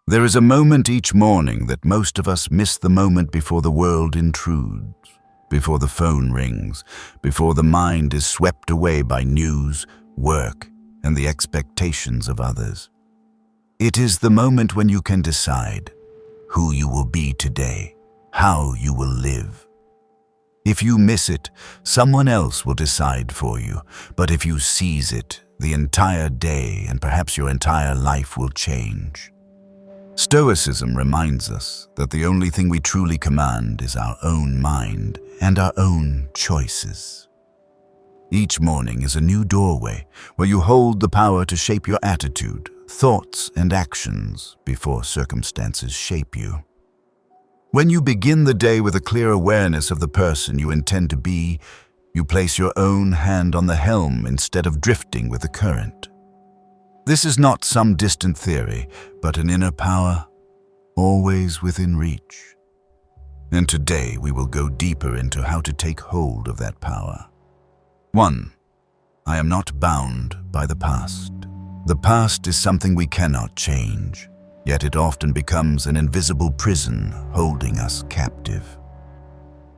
There is a moment each morning that most of us miss, the moment before the world intrudes, before the phone rings, before the mind is swept away by news, work, and the expectations of others. It is the moment when you can decide who you will be today, how you will live. If you miss it, someone else will decide for you, but if you seize it, the entire day and perhaps your entire life will change. Stoicism reminds us that the only thing we truly command is our own mind and our own choices. Each morning is a new doorway where you hold the power to shape your attitude, thoughts, and actions before circumstances shape you. When you begin the day with a clear awareness of the person you intend to be, you place your own hand on the helm instead of drifting with the current. This is not some distant theory, but an inner power, always within reach. And today we will go deeper into how to take hold of that power. 1. I am not bound by the past. The past is something we cannot change, yet it often becomes an invisible prison holding us captive.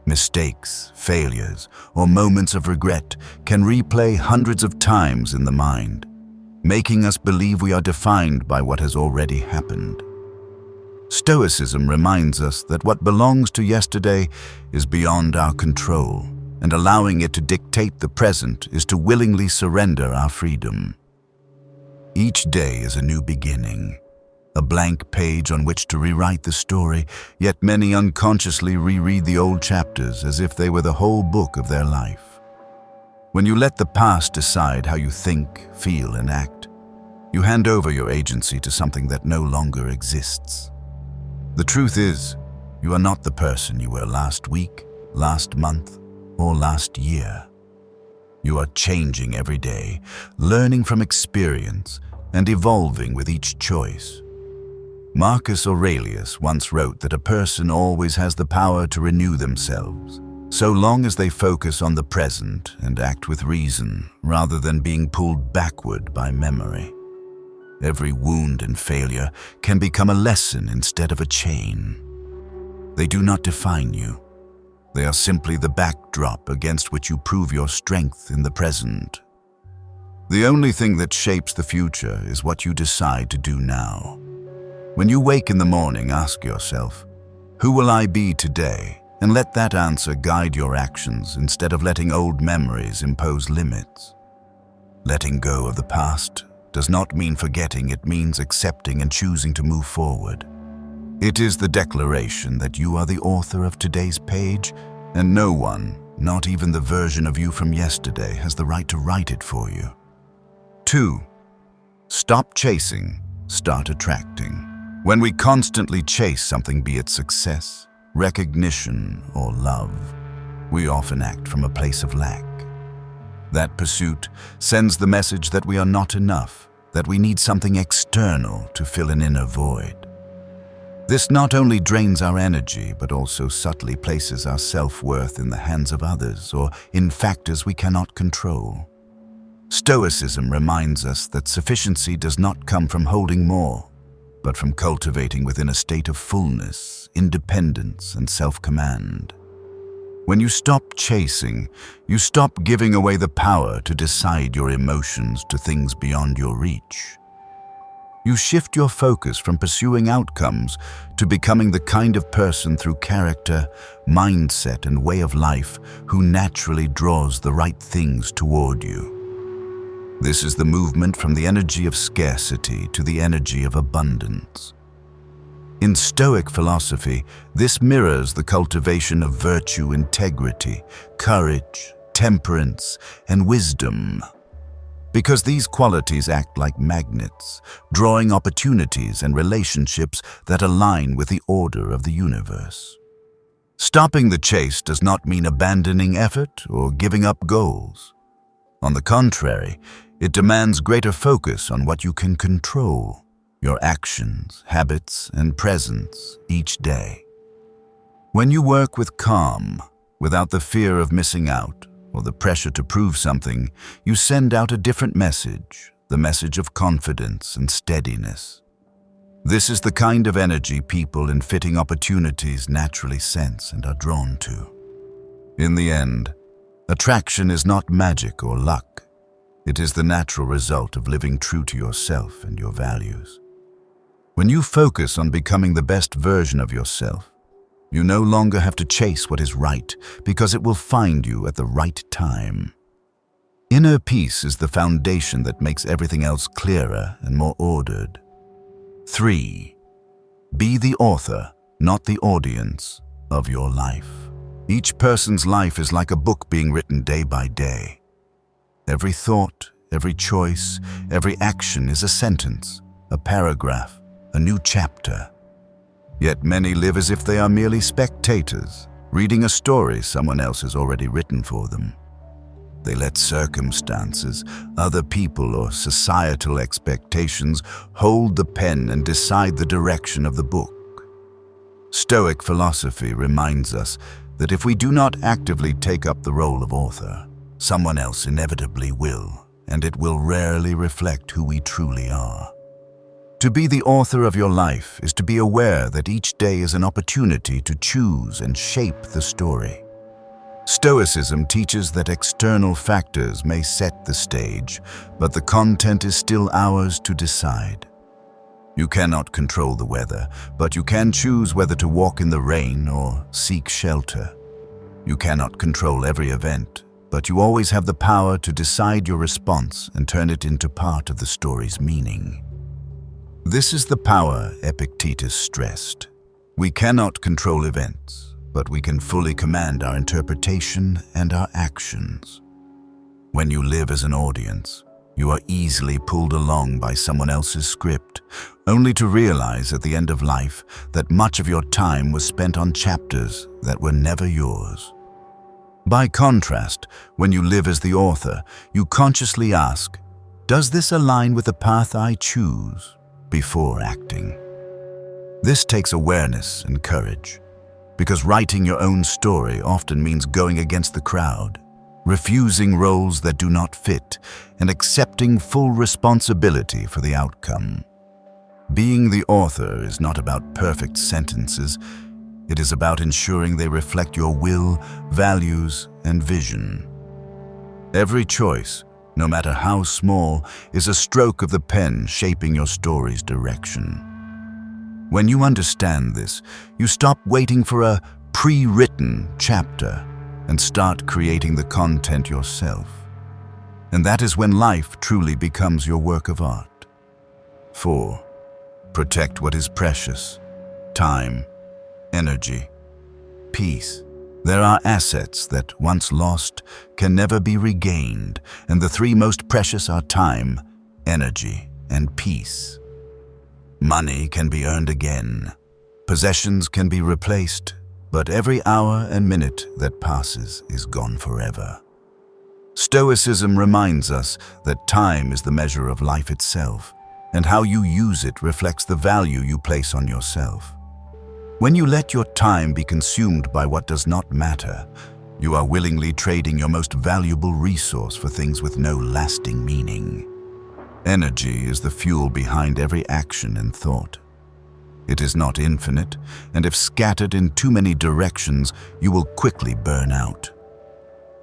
Mistakes, failures, or moments of regret can replay hundreds of times in the mind, making us believe we are defined by what has already happened. Stoicism reminds us that what belongs to yesterday is beyond our control, and allowing it to dictate the present is to willingly surrender our freedom. Each day is a new beginning, a blank page on which to rewrite the story, yet many unconsciously reread the old chapters as if they were the whole book of their life. When you let the past decide how you think, feel, and act, you hand over your agency to something that no longer exists. The truth is, you are not the person you were last week, last month, or last year. You are changing every day, learning from experience, and evolving with each choice. Marcus Aurelius once wrote that a person always has the power to renew themselves, so long as they focus on the present and act with reason, rather than being pulled backward by memory. Every wound and failure can become a lesson instead of a chain. They do not define you. They are simply the backdrop against which you prove your strength in the present. The only thing that shapes the future is what you decide to do now. When you wake in the morning, ask yourself, who will I be today? And let that answer guide your actions instead of letting old memories impose limits. Letting go of the past does not mean forgetting, it means accepting and choosing to move forward. It is the declaration that you are the author of today's page, and no one, not even the version of you from yesterday, has the right to write it for you. 2. Stop chasing, start attracting. When we constantly chase something, be it success, recognition, or love, we often act from a place of lack. That pursuit sends the message that we are not enough, that we need something external to fill an inner void. This not only drains our energy, but also subtly places our self-worth in the hands of others or in factors we cannot control. Stoicism reminds us that sufficiency does not come from holding more, but from cultivating within a state of fullness, independence, and self-command. When you stop chasing, you stop giving away the power to decide your emotions to things beyond your reach. You shift your focus from pursuing outcomes to becoming the kind of person through character, mindset, and way of life who naturally draws the right things toward you. This is the movement from the energy of scarcity to the energy of abundance. In Stoic philosophy, this mirrors the cultivation of virtue, integrity, courage, temperance, and wisdom. Because these qualities act like magnets, drawing opportunities and relationships that align with the order of the universe. Stopping the chase does not mean abandoning effort or giving up goals. On the contrary, it demands greater focus on what you can control, your actions, habits, and presence each day. When you work with calm, without the fear of missing out or the pressure to prove something, you send out a different message, the message of confidence and steadiness. This is the kind of energy people in fitting opportunities naturally sense and are drawn to. In the end, attraction is not magic or luck. It is the natural result of living true to yourself and your values. When you focus on becoming the best version of yourself, you no longer have to chase what is right because it will find you at the right time. Inner peace is the foundation that makes everything else clearer and more ordered. 3. Be the author, not the audience, of your life. Each person's life is like a book being written day by day. Every thought, every choice, every action is a sentence, a paragraph, a new chapter. Yet many live as if they are merely spectators, reading a story someone else has already written for them. They let circumstances, other people, or societal expectations hold the pen and decide the direction of the book. Stoic philosophy reminds us that if we do not actively take up the role of author, someone else inevitably will, and it will rarely reflect who we truly are. To be the author of your life is to be aware that each day is an opportunity to choose and shape the story. Stoicism teaches that external factors may set the stage, but the content is still ours to decide. You cannot control the weather, but you can choose whether to walk in the rain or seek shelter. You cannot control every event, but you always have the power to decide your response and turn it into part of the story's meaning. This is the power Epictetus stressed. We cannot control events, but we can fully command our interpretation and our actions. When you live as an audience, you are easily pulled along by someone else's script, only to realize at the end of life that much of your time was spent on chapters that were never yours. By contrast, when you live as the author, you consciously ask, "Does this align with the path I choose?" before acting. This takes awareness and courage, because writing your own story often means going against the crowd, refusing roles that do not fit, and accepting full responsibility for the outcome. Being the author is not about perfect sentences. It is about ensuring they reflect your will, values, and vision. Every choice, no matter how small, is a stroke of the pen shaping your story's direction. When you understand this, you stop waiting for a pre-written chapter and start creating the content yourself. And that is when life truly becomes your work of art. 4. Protect what is precious: time, energy, peace. There are assets that, once lost, can never be regained, and the three most precious are time, energy, and peace. Money can be earned again. Possessions can be replaced, but every hour and minute that passes is gone forever. Stoicism reminds us that time is the measure of life itself, and how you use it reflects the value you place on yourself. When you let your time be consumed by what does not matter, you are willingly trading your most valuable resource for things with no lasting meaning. Energy is the fuel behind every action and thought. It is not infinite, and if scattered in too many directions, you will quickly burn out.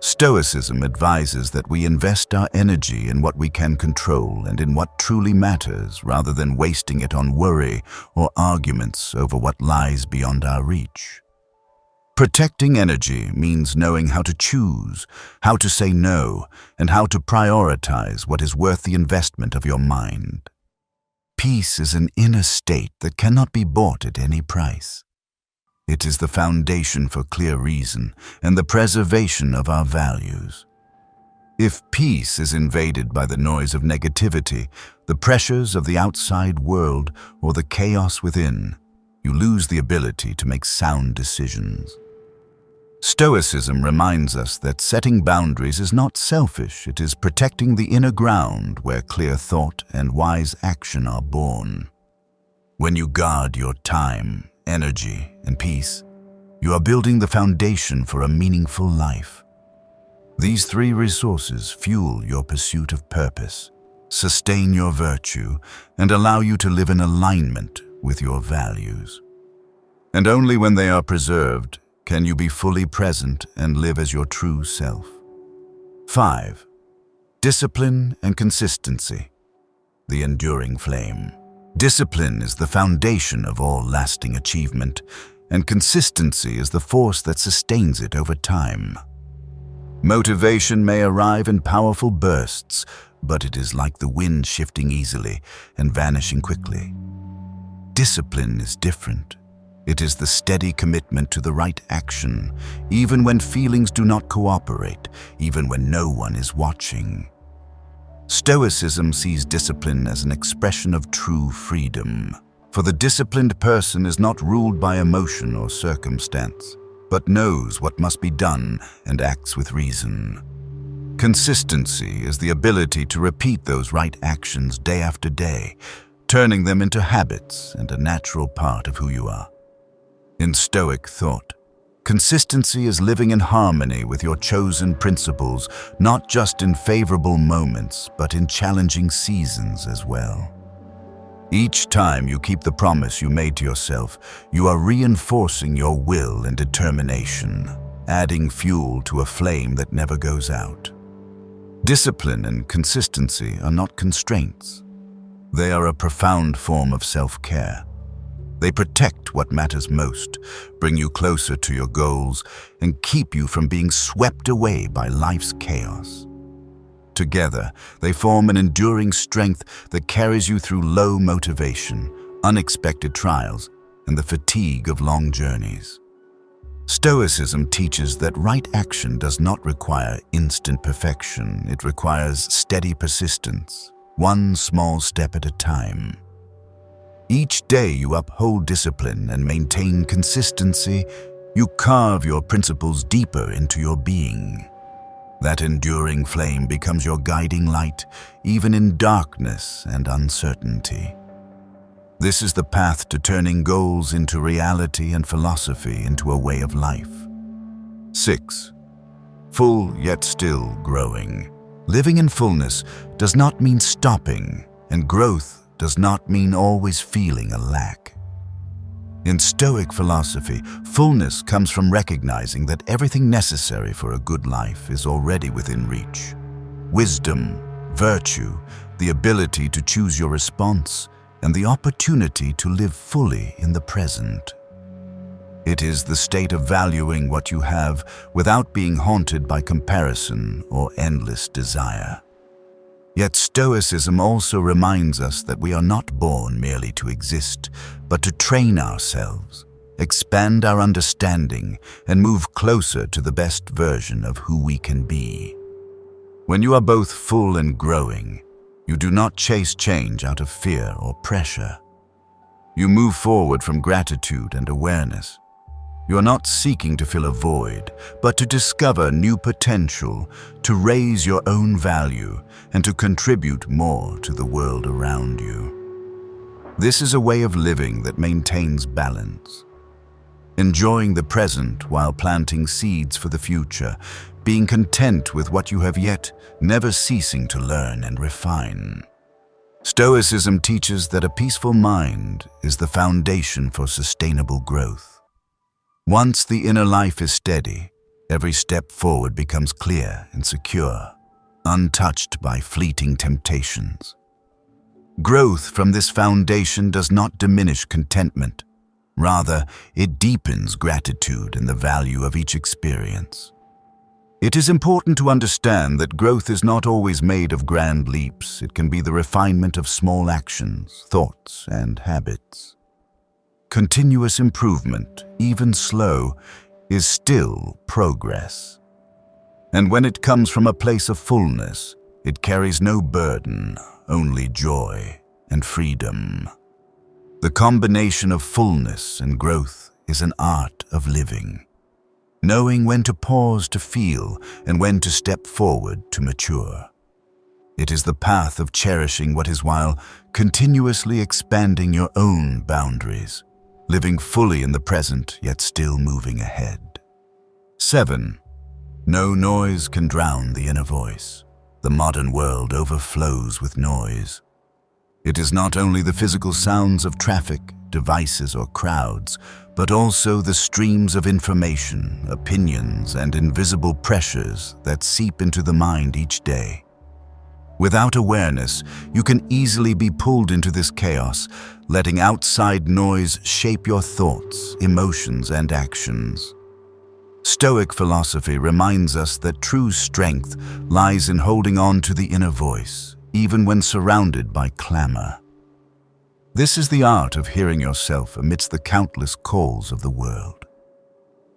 Stoicism advises that we invest our energy in what we can control and in what truly matters, rather than wasting it on worry or arguments over what lies beyond our reach. Protecting energy means knowing how to choose, how to say no, and how to prioritize what is worth the investment of your mind. Peace is an inner state that cannot be bought at any price. It is the foundation for clear reason and the preservation of our values. If peace is invaded by the noise of negativity, the pressures of the outside world, or the chaos within, you lose the ability to make sound decisions. Stoicism reminds us that setting boundaries is not selfish, it is protecting the inner ground where clear thought and wise action are born. When you guard your time, energy, and peace, you are building the foundation for a meaningful life. These three resources fuel your pursuit of purpose, sustain your virtue, and allow you to live in alignment with your values. And only when they are preserved can you be fully present and live as your true self. 5. Discipline and consistency. The enduring flame. Discipline is the foundation of all lasting achievement, and consistency is the force that sustains it over time. Motivation may arrive in powerful bursts, but it is like the wind, shifting easily and vanishing quickly. Discipline is different. It is the steady commitment to the right action, even when feelings do not cooperate, even when no one is watching. Stoicism sees discipline as an expression of true freedom, for the disciplined person is not ruled by emotion or circumstance, but knows what must be done and acts with reason. Consistency is the ability to repeat those right actions day after day, turning them into habits and a natural part of who you are. In Stoic thought, consistency is living in harmony with your chosen principles, not just in favorable moments, but in challenging seasons as well. Each time you keep the promise you made to yourself, you are reinforcing your will and determination, adding fuel to a flame that never goes out. Discipline and consistency are not constraints. They are a profound form of self-care. They protect what matters most, bring you closer to your goals, and keep you from being swept away by life's chaos. Together, they form an enduring strength that carries you through low motivation, unexpected trials, and the fatigue of long journeys. Stoicism teaches that right action does not require instant perfection. It requires steady persistence, one small step at a time. Each day you uphold discipline and maintain consistency, you carve your principles deeper into your being. That enduring flame becomes your guiding light, even in darkness and uncertainty. This is the path to turning goals into reality and philosophy into a way of life. 6. Full yet still growing. Living in fullness does not mean stopping, and growth does not mean always feeling a lack. In Stoic philosophy, fullness comes from recognizing that everything necessary for a good life is already within reach. Wisdom, virtue, the ability to choose your response, and the opportunity to live fully in the present. It is the state of valuing what you have without being haunted by comparison or endless desire. Yet Stoicism also reminds us that we are not born merely to exist, but to train ourselves, expand our understanding, and move closer to the best version of who we can be. When you are both full and growing, you do not chase change out of fear or pressure. You move forward from gratitude and awareness. You are not seeking to fill a void, but to discover new potential, to raise your own value, and to contribute more to the world around you. This is a way of living that maintains balance. Enjoying the present while planting seeds for the future, being content with what you have yet, never ceasing to learn and refine. Stoicism teaches that a peaceful mind is the foundation for sustainable growth. Once the inner life is steady, every step forward becomes clear and secure, untouched by fleeting temptations. Growth from this foundation does not diminish contentment. Rather, it deepens gratitude and the value of each experience. It is important to understand that growth is not always made of grand leaps. It can be the refinement of small actions, thoughts, and habits. Continuous improvement, even slow, is still progress. And when it comes from a place of fullness, it carries no burden, only joy and freedom. The combination of fullness and growth is an art of living, knowing when to pause to feel and when to step forward to mature. It is the path of cherishing what is while continuously expanding your own boundaries, living fully in the present yet still moving ahead. 7. No noise can drown the inner voice. The modern world overflows with noise. It is not only the physical sounds of traffic, devices, or crowds, but also the streams of information, opinions, and invisible pressures that seep into the mind each day. Without awareness, you can easily be pulled into this chaos, letting outside noise shape your thoughts, emotions, and actions. Stoic philosophy reminds us that true strength lies in holding on to the inner voice, even when surrounded by clamor. This is the art of hearing yourself amidst the countless calls of the world.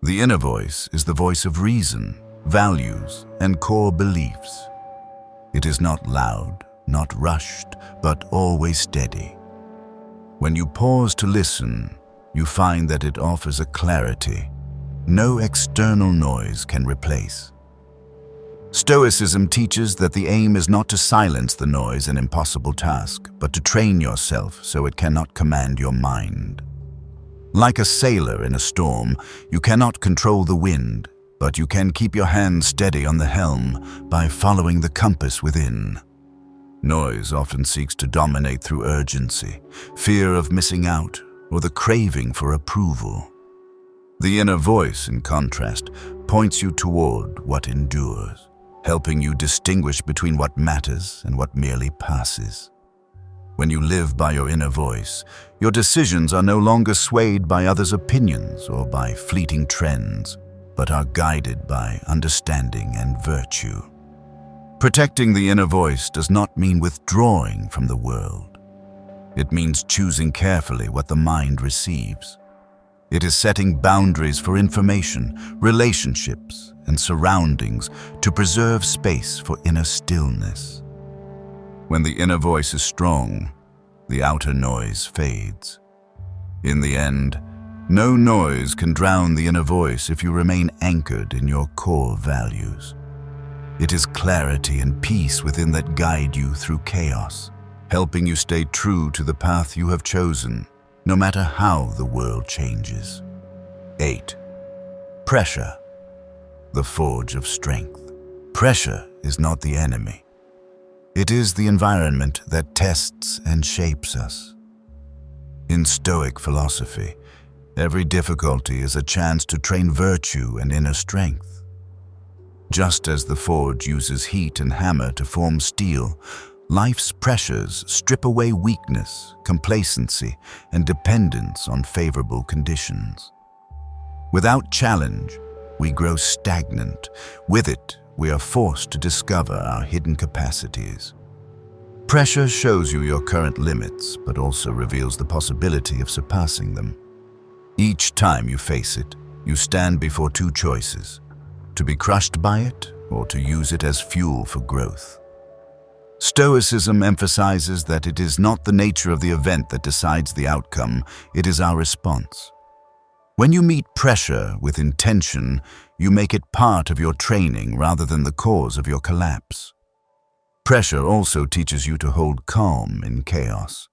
The inner voice is the voice of reason, values, and core beliefs. It is not loud, not rushed, but always steady. When you pause to listen, you find that it offers a clarity no external noise can replace. Stoicism teaches that the aim is not to silence the noise, an impossible task, but to train yourself so it cannot command your mind. Like a sailor in a storm, you cannot control the wind, but you can keep your hands steady on the helm by following the compass within. Noise often seeks to dominate through urgency, fear of missing out, or the craving for approval. The inner voice, in contrast, points you toward what endures, helping you distinguish between what matters and what merely passes. When you live by your inner voice, your decisions are no longer swayed by others' opinions or by fleeting trends, but are guided by understanding and virtue. Protecting the inner voice does not mean withdrawing from the world. It means choosing carefully what the mind receives. It is setting boundaries for information, relationships, and surroundings to preserve space for inner stillness. When the inner voice is strong, the outer noise fades. In the end, no noise can drown the inner voice if you remain anchored in your core values. It is clarity and peace within that guide you through chaos, helping you stay true to the path you have chosen, no matter how the world changes. 8. Pressure, the forge of strength. Pressure is not the enemy. It is the environment that tests and shapes us. In Stoic philosophy, every difficulty is a chance to train virtue and inner strength. Just as the forge uses heat and hammer to form steel, life's pressures strip away weakness, complacency, and dependence on favorable conditions. Without challenge, we grow stagnant. With it, we are forced to discover our hidden capacities. Pressure shows you your current limits, but also reveals the possibility of surpassing them. Each time you face it, you stand before two choices: to be crushed by it or to use it as fuel for growth. Stoicism emphasizes that it is not the nature of the event that decides the outcome, it is our response. When you meet pressure with intention, you make it part of your training rather than the cause of your collapse. Pressure also teaches you to hold calm in chaos.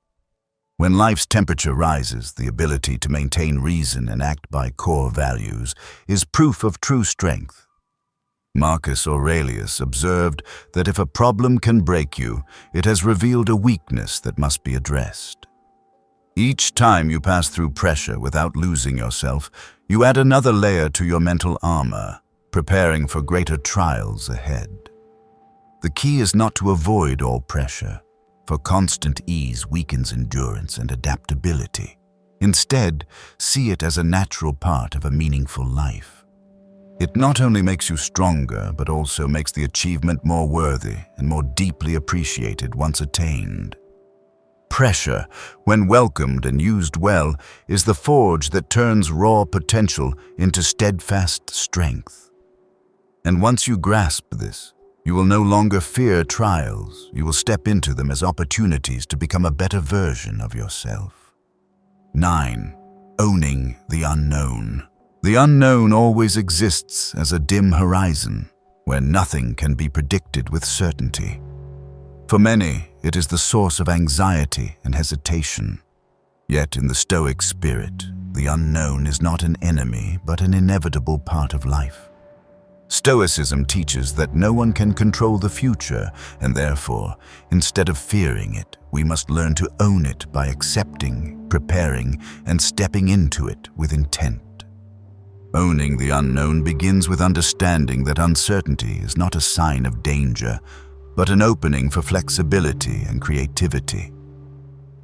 When life's temperature rises, the ability to maintain reason and act by core values is proof of true strength. Marcus Aurelius observed that if a problem can break you, it has revealed a weakness that must be addressed. Each time you pass through pressure without losing yourself, you add another layer to your mental armor, preparing for greater trials ahead. The key is not to avoid all pressure, for constant ease weakens endurance and adaptability. Instead, see it as a natural part of a meaningful life. It not only makes you stronger, but also makes the achievement more worthy and more deeply appreciated once attained. Pressure, when welcomed and used well, is the forge that turns raw potential into steadfast strength. And once you grasp this, you will no longer fear trials. You will step into them as opportunities to become a better version of yourself. 9. Owning the unknown. The unknown always exists as a dim horizon, where nothing can be predicted with certainty. For many, it is the source of anxiety and hesitation. Yet in the Stoic spirit, the unknown is not an enemy, but an inevitable part of life. Stoicism teaches that no one can control the future, and therefore, instead of fearing it, we must learn to own it by accepting, preparing, and stepping into it with intent. Owning the unknown begins with understanding that uncertainty is not a sign of danger, but an opening for flexibility and creativity.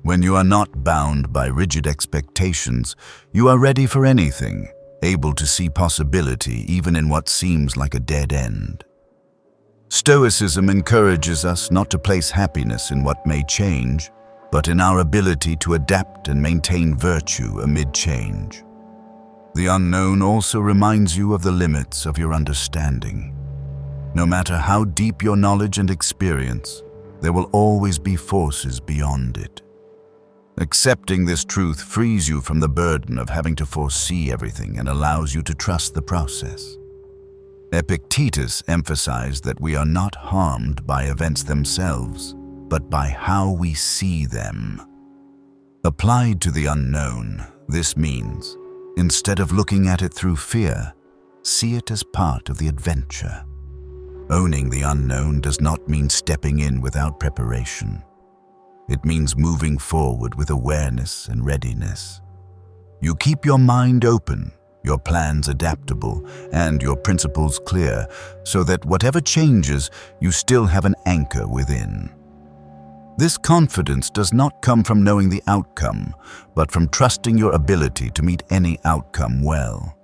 When you are not bound by rigid expectations, you are ready for anything, able to see possibility even in what seems like a dead end. Stoicism encourages us not to place happiness in what may change, but in our ability to adapt and maintain virtue amid change. The unknown also reminds you of the limits of your understanding. No matter how deep your knowledge and experience, there will always be forces beyond it. Accepting this truth frees you from the burden of having to foresee everything and allows you to trust the process. Epictetus emphasized that we are not harmed by events themselves, but by how we see them. Applied to the unknown, this means, instead of looking at it through fear, see it as part of the adventure. Owning the unknown does not mean stepping in without preparation. It means moving forward with awareness and readiness. You keep your mind open, your plans adaptable, and your principles clear, so that whatever changes, you still have an anchor within. This confidence does not come from knowing the outcome, but from trusting your ability to meet any outcome well.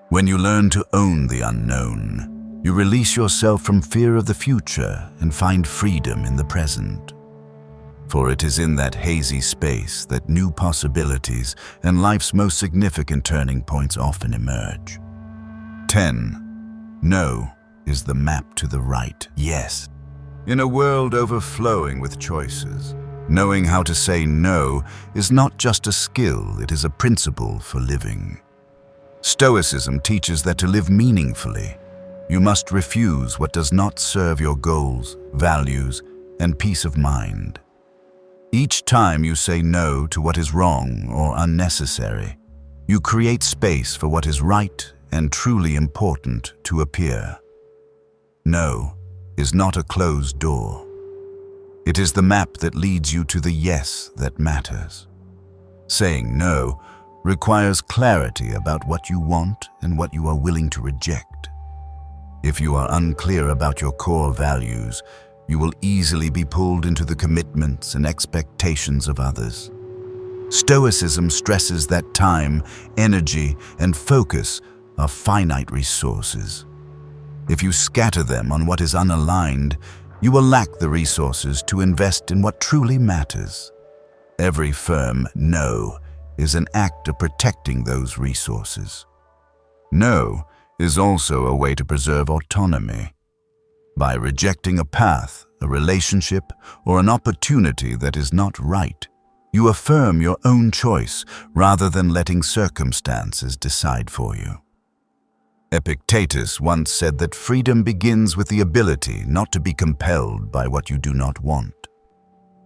When you learn to own the unknown, you release yourself from fear of the future and find freedom in the present. For it is in that hazy space that new possibilities and life's most significant turning points often emerge. 10. No is the map to the right yes. In a world overflowing with choices, knowing how to say no is not just a skill, it is a principle for living. Stoicism teaches that to live meaningfully, you must refuse what does not serve your goals, values, and peace of mind. Each time you say no to what is wrong or unnecessary, you create space for what is right and truly important to appear. No is not a closed door. It is the map that leads you to the yes that matters. Saying no requires clarity about what you want and what you are willing to reject. If you are unclear about your core values, you will easily be pulled into the commitments and expectations of others. Stoicism stresses that time, energy, and focus are finite resources. If you scatter them on what is unaligned, you will lack the resources to invest in what truly matters. Every firm no is an act of protecting those resources. No is also a way to preserve autonomy. By rejecting a path, a relationship, or an opportunity that is not right, you affirm your own choice rather than letting circumstances decide for you. Epictetus once said that freedom begins with the ability not to be compelled by what you do not want.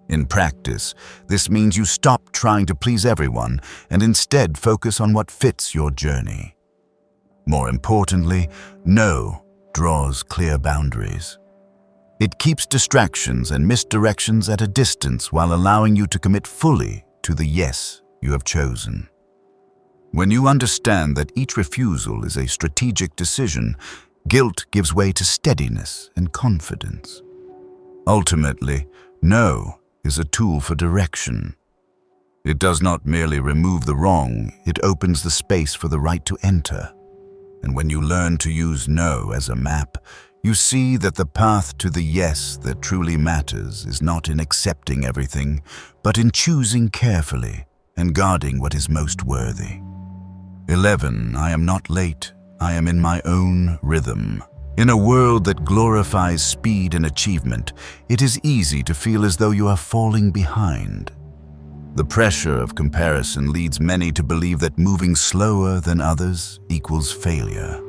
In practice, this means you stop trying to please everyone and instead focus on what fits your journey. More importantly, no draws clear boundaries. It keeps distractions and misdirections at a distance while allowing you to commit fully to the yes you have chosen. When you understand that each refusal is a strategic decision, guilt gives way to steadiness and confidence. Ultimately, no is a tool for direction. It does not merely remove the wrong, it opens the space for the right to enter. And when you learn to use no as a map, you see that the path to the yes that truly matters is not in accepting everything, but in choosing carefully and guarding what is most worthy. 11. I am not late. I am in my own rhythm. In a world that glorifies speed and achievement, it is easy to feel as though you are falling behind. The pressure of comparison leads many to believe that moving slower than others equals failure.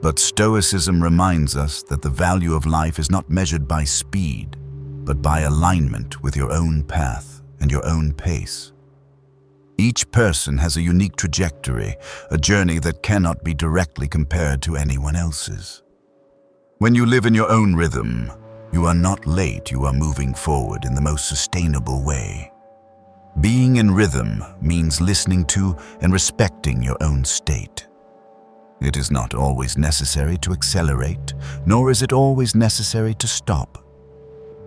But Stoicism reminds us that the value of life is not measured by speed, but by alignment with your own path and your own pace. Each person has a unique trajectory, a journey that cannot be directly compared to anyone else's. When you live in your own rhythm, you are not late, you are moving forward in the most sustainable way. Being in rhythm means listening to and respecting your own state. It is not always necessary to accelerate, nor is it always necessary to stop.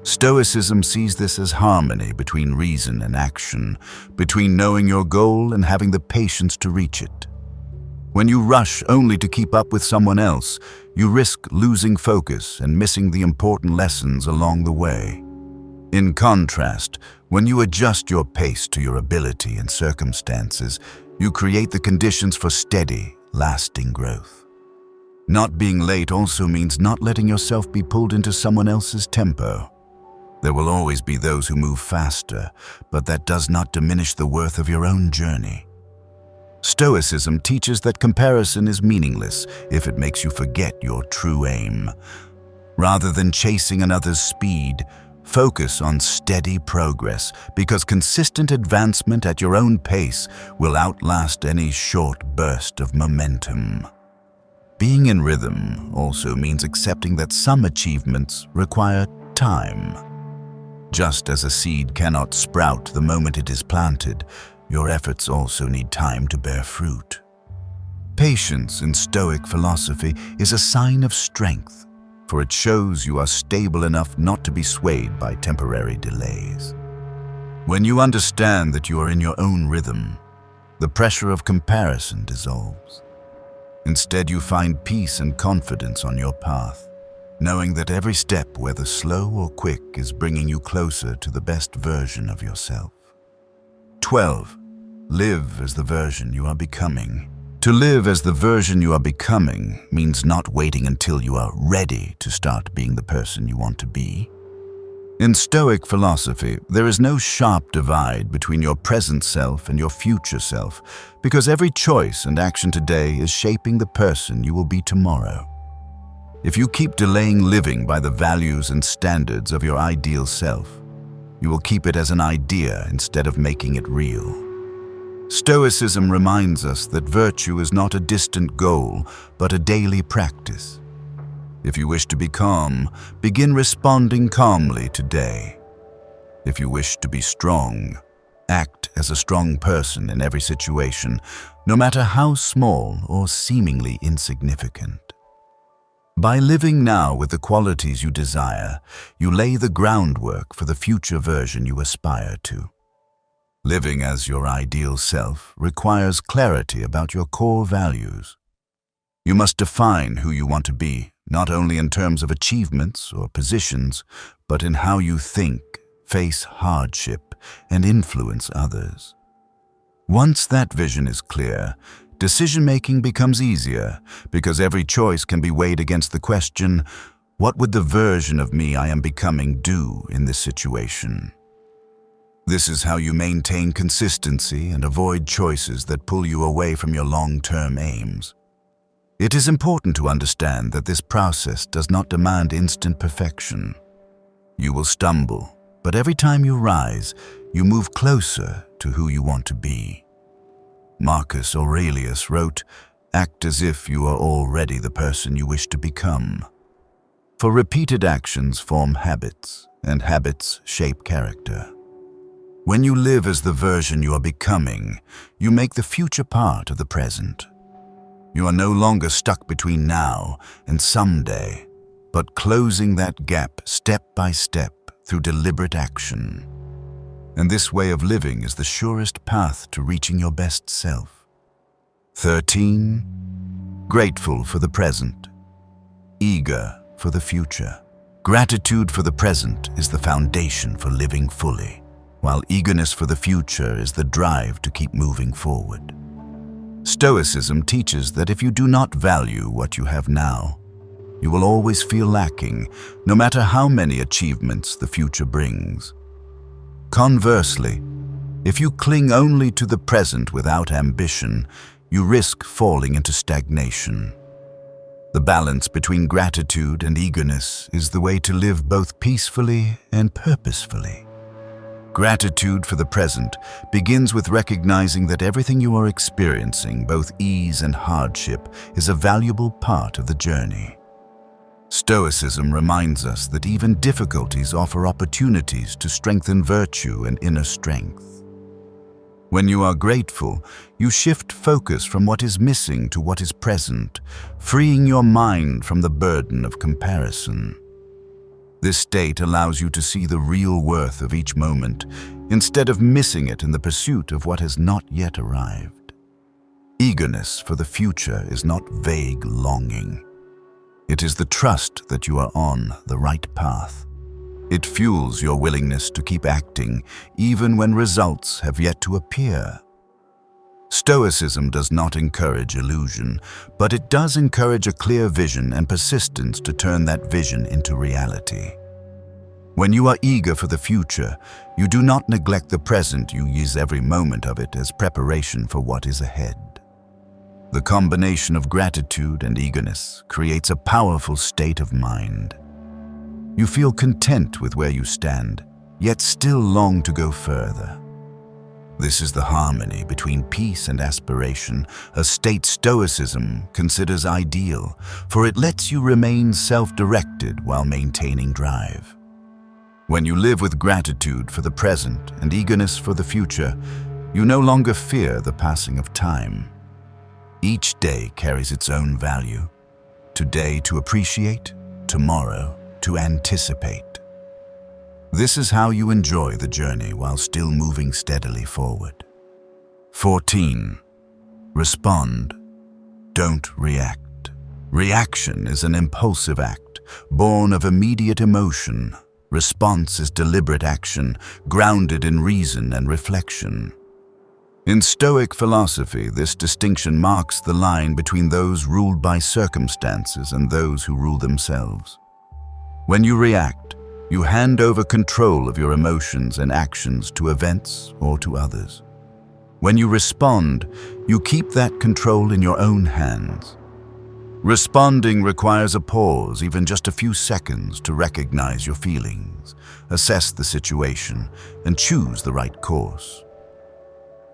Stoicism sees this as harmony between reason and action, between knowing your goal and having the patience to reach it. When you rush only to keep up with someone else, you risk losing focus and missing the important lessons along the way. In contrast, when you adjust your pace to your ability and circumstances, you create the conditions for steady, lasting growth. Not being late also means not letting yourself be pulled into someone else's tempo. There will always be those who move faster, but that does not diminish the worth of your own journey. Stoicism teaches that comparison is meaningless if it makes you forget your true aim. Rather than chasing another's speed, focus on steady progress, because consistent advancement at your own pace will outlast any short burst of momentum. Being in rhythm also means accepting that some achievements require time. Just as a seed cannot sprout the moment it is planted, your efforts also need time to bear fruit. Patience in Stoic philosophy is a sign of strength, for it shows you are stable enough not to be swayed by temporary delays. When you understand that you are in your own rhythm, the pressure of comparison dissolves. Instead, you find peace and confidence on your path, knowing that every step, whether slow or quick, is bringing you closer to the best version of yourself. 12. Live as the version you are becoming. To live as the version you are becoming means not waiting until you are ready to start being the person you want to be. In Stoic philosophy, there is no sharp divide between your present self and your future self, because every choice and action today is shaping the person you will be tomorrow. If you keep delaying living by the values and standards of your ideal self, you will keep it as an idea instead of making it real. Stoicism reminds us that virtue is not a distant goal, but a daily practice. If you wish to be calm, begin responding calmly today. If you wish to be strong, act as a strong person in every situation, no matter how small or seemingly insignificant. By living now with the qualities you desire, you lay the groundwork for the future version you aspire to. Living as your ideal self requires clarity about your core values. You must define who you want to be, not only in terms of achievements or positions, but in how you think, face hardship, and influence others. Once that vision is clear, decision-making becomes easier, because every choice can be weighed against the question, what would the version of me I am becoming do in this situation? This is how you maintain consistency and avoid choices that pull you away from your long-term aims. It is important to understand that this process does not demand instant perfection. You will stumble, but every time you rise, you move closer to who you want to be. Marcus Aurelius wrote, "Act as if you are already the person you wish to become." For repeated actions form habits, and habits shape character. When you live as the version you are becoming, you make the future part of the present. You are no longer stuck between now and someday, but closing that gap step by step through deliberate action. And this way of living is the surest path to reaching your best self. 13. Grateful for the present. Eager for the future. Gratitude for the present is the foundation for living fully, while eagerness for the future is the drive to keep moving forward. Stoicism teaches that if you do not value what you have now, you will always feel lacking, no matter how many achievements the future brings. Conversely, if you cling only to the present without ambition, you risk falling into stagnation. The balance between gratitude and eagerness is the way to live both peacefully and purposefully. Gratitude for the present begins with recognizing that everything you are experiencing, both ease and hardship, is a valuable part of the journey. Stoicism reminds us that even difficulties offer opportunities to strengthen virtue and inner strength. When you are grateful, you shift focus from what is missing to what is present, freeing your mind from the burden of comparison. This state allows you to see the real worth of each moment, instead of missing it in the pursuit of what has not yet arrived. Eagerness for the future is not vague longing. It is the trust that you are on the right path. It fuels your willingness to keep acting, even when results have yet to appear. Stoicism does not encourage illusion, but it does encourage a clear vision and persistence to turn that vision into reality. When you are eager for the future, you do not neglect the present, you use every moment of it as preparation for what is ahead. The combination of gratitude and eagerness creates a powerful state of mind. You feel content with where you stand, yet still long to go further. This is the harmony between peace and aspiration, a state Stoicism considers ideal, for it lets you remain self-directed while maintaining drive. When you live with gratitude for the present and eagerness for the future, you no longer fear the passing of time. Each day carries its own value. Today to appreciate, tomorrow to anticipate. This is how you enjoy the journey while still moving steadily forward. 14. Respond. Don't react. Reaction is an impulsive act, born of immediate emotion. Response is deliberate action, grounded in reason and reflection. In Stoic philosophy, this distinction marks the line between those ruled by circumstances and those who rule themselves. When you react, you hand over control of your emotions and actions to events or to others. When you respond, you keep that control in your own hands. Responding requires a pause, even just a few seconds, to recognize your feelings, assess the situation, and choose the right course.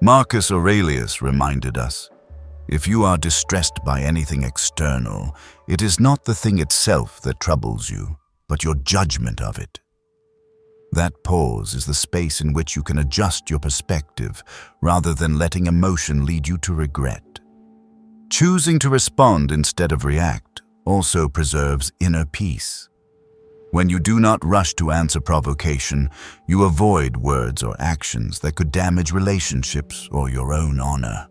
Marcus Aurelius reminded us, if you are distressed by anything external, it is not the thing itself that troubles you, but your judgment of it. That pause is the space in which you can adjust your perspective rather than letting emotion lead you to regret. Choosing to respond instead of react also preserves inner peace. When you do not rush to answer provocation, you avoid words or actions that could damage relationships or your own honor.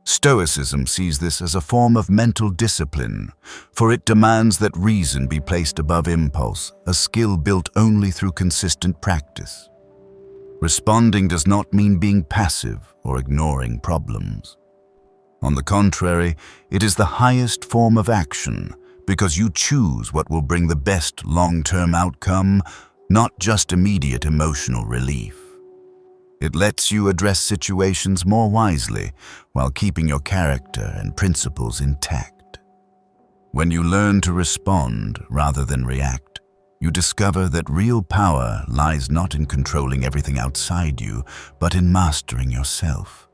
Stoicism sees this as a form of mental discipline, for it demands that reason be placed above impulse, a skill built only through consistent practice. Responding does not mean being passive or ignoring problems. On the contrary, it is the highest form of action, because you choose what will bring the best long-term outcome, not just immediate emotional relief. It lets you address situations more wisely while keeping your character and principles intact. When you learn to respond rather than react, you discover that real power lies not in controlling everything outside you, but in mastering yourself.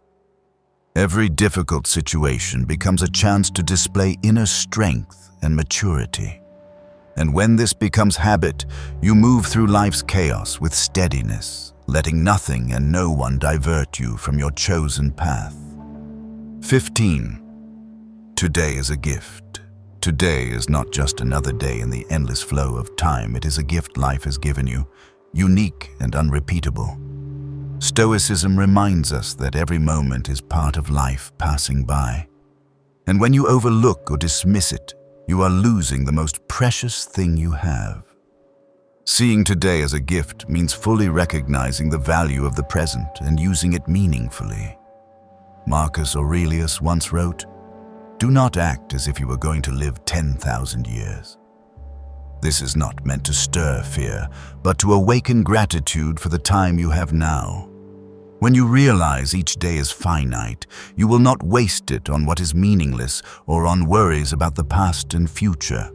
Every difficult situation becomes a chance to display inner strength and maturity. And when this becomes habit, you move through life's chaos with steadiness, letting nothing and no one divert you from your chosen path. 15. Today is a gift. Today is not just another day in the endless flow of time. It is a gift life has given you, unique and unrepeatable. Stoicism reminds us that every moment is part of life passing by. And when you overlook or dismiss it, you are losing the most precious thing you have. Seeing today as a gift means fully recognizing the value of the present and using it meaningfully. Marcus Aurelius once wrote, "Do not act as if you were going to live 10,000 years." This is not meant to stir fear, but to awaken gratitude for the time you have now. When you realize each day is finite, you will not waste it on what is meaningless or on worries about the past and future.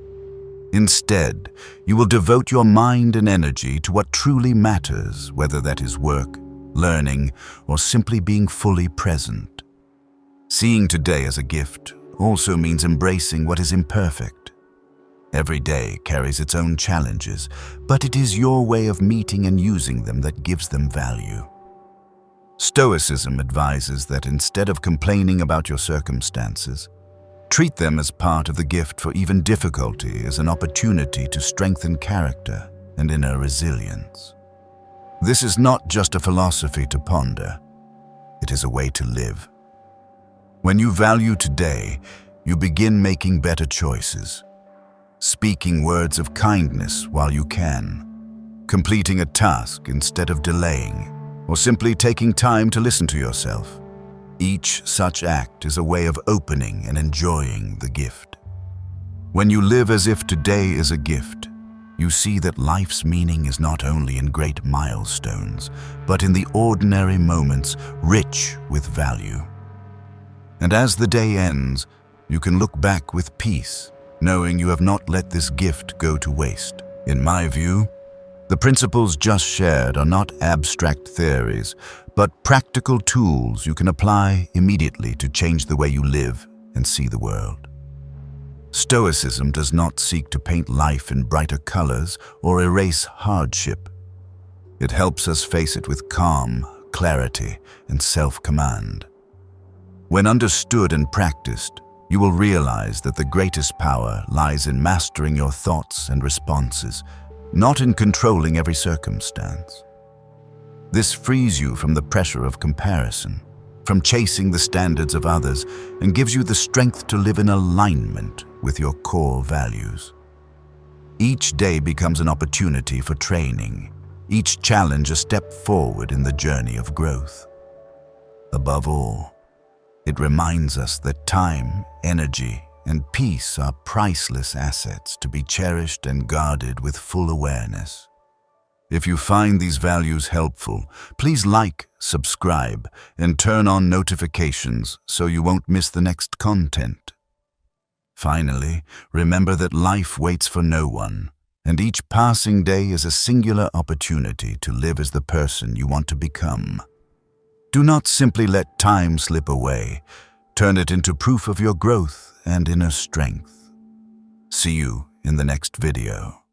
Instead, you will devote your mind and energy to what truly matters, whether that is work, learning, or simply being fully present. Seeing today as a gift also means embracing what is imperfect. Every day carries its own challenges, but it is your way of meeting and using them that gives them value. Stoicism advises that instead of complaining about your circumstances, treat them as part of the gift, for even difficulty is an opportunity to strengthen character and inner resilience. This is not just a philosophy to ponder, it is a way to live. When you value today, you begin making better choices, speaking words of kindness while you can, completing a task instead of delaying, or simply taking time to listen to yourself. Each such act is a way of opening and enjoying the gift. When you live as if today is a gift, you see that life's meaning is not only in great milestones, but in the ordinary moments rich with value. And as the day ends, you can look back with peace, knowing you have not let this gift go to waste. In my view, the principles just shared are not abstract theories, but practical tools you can apply immediately to change the way you live and see the world. Stoicism does not seek to paint life in brighter colors or erase hardship. It helps us face it with calm, clarity, and self-command. When understood and practiced, you will realize that the greatest power lies in mastering your thoughts and responses, not in controlling every circumstance. This frees you from the pressure of comparison, from chasing the standards of others, and gives you the strength to live in alignment with your core values. Each day becomes an opportunity for training, each challenge a step forward in the journey of growth. Above all, it reminds us that time, energy, and peace are priceless assets to be cherished and guarded with full awareness. If you find these values helpful, please like, subscribe, and turn on notifications so you won't miss the next content. Finally, remember that life waits for no one, and each passing day is a singular opportunity to live as the person you want to become. Do not simply let time slip away. Turn it into proof of your growth and inner strength. See you in the next video.